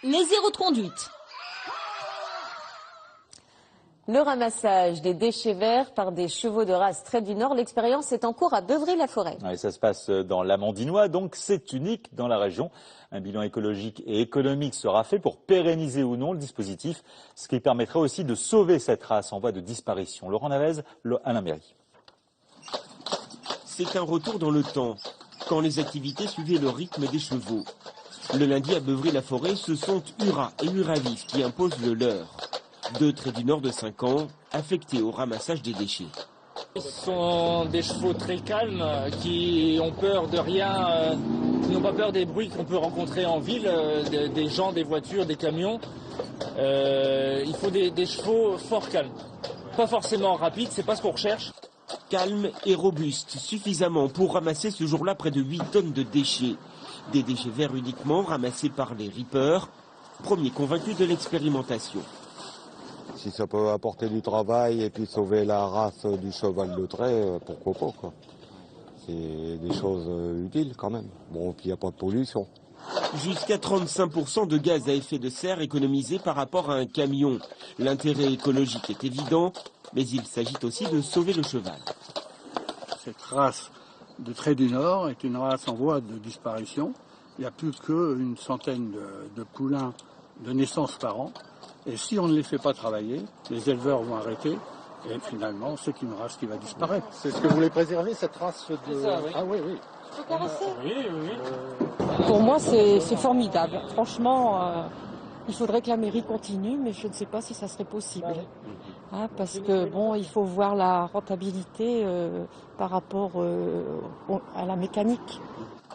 les zéros de conduite. Le ramassage des déchets verts par des chevaux de race Trait du Nord, l'expérience est en cours à Beuvry-la-Forêt. Ouais, ça se passe dans l'Amandinois, donc c'est unique dans la région. Un bilan écologique et économique sera fait pour pérenniser ou non le dispositif, ce qui permettrait aussi de sauver cette race en voie de disparition. Laurent Navez, Alain Méry. C'est un retour dans le temps, quand les activités suivaient le rythme des chevaux. Le lundi à Beuvry-la-Forêt, ce sont Ura et Uravis qui imposent le leur. 2 Traits du Nord de 5 ans, affectés au ramassage des déchets. Ce sont des chevaux très calmes, qui ont peur de rien, qui n'ont pas peur des bruits qu'on peut rencontrer en ville, des gens, des voitures, des camions. Il faut des chevaux fort calmes. Pas forcément rapides, c'est pas ce qu'on recherche. Calmes et robustes, suffisamment pour ramasser ce jour-là près de 8 tonnes de déchets. Des déchets verts uniquement, ramassés par les rippers, premiers convaincus de l'expérimentation. Si ça peut apporter du travail et puis sauver la race du cheval de trait, pourquoi pas, quoi. C'est des choses utiles quand même. Bon, puis il n'y a pas de pollution. Jusqu'à 35% de gaz à effet de serre économisés par rapport à un camion. L'intérêt écologique est évident, mais il s'agit aussi de sauver le cheval. Cette race de Trait du Nord est une race en voie de disparition. Il n'y a plus qu'une centaine de poulains de naissance par an. Et si on ne les fait pas travailler, les éleveurs vont arrêter. Et finalement, c'est une race qui va disparaître. C'est ce que vous voulez préserver, cette race de... Ça, oui. Ah oui, oui. Oui. Pour moi, c'est formidable. Franchement, il faudrait que la mairie continue, mais je ne sais pas si ça serait possible. Parce que, bon, il faut voir la rentabilité par rapport à la mécanique.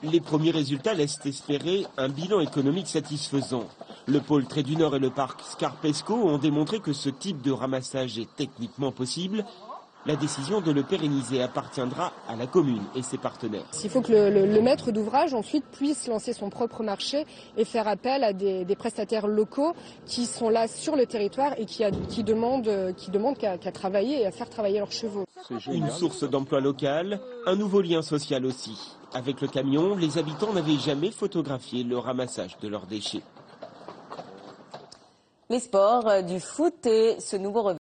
Les premiers résultats laissent espérer un bilan économique satisfaisant. Le pôle Trait du Nord et le parc Scarpesco ont démontré que ce type de ramassage est techniquement possible. La décision de le pérenniser appartiendra à la commune et ses partenaires. Il faut que le maître d'ouvrage ensuite puisse lancer son propre marché et faire appel à des prestataires locaux qui sont là sur le territoire et qui demandent qu'à travailler et à faire travailler leurs chevaux. Une source d'emploi local, un nouveau lien social aussi. Avec le camion, les habitants n'avaient jamais photographié le ramassage de leurs déchets. Les sports, du foot et ce nouveau revêt.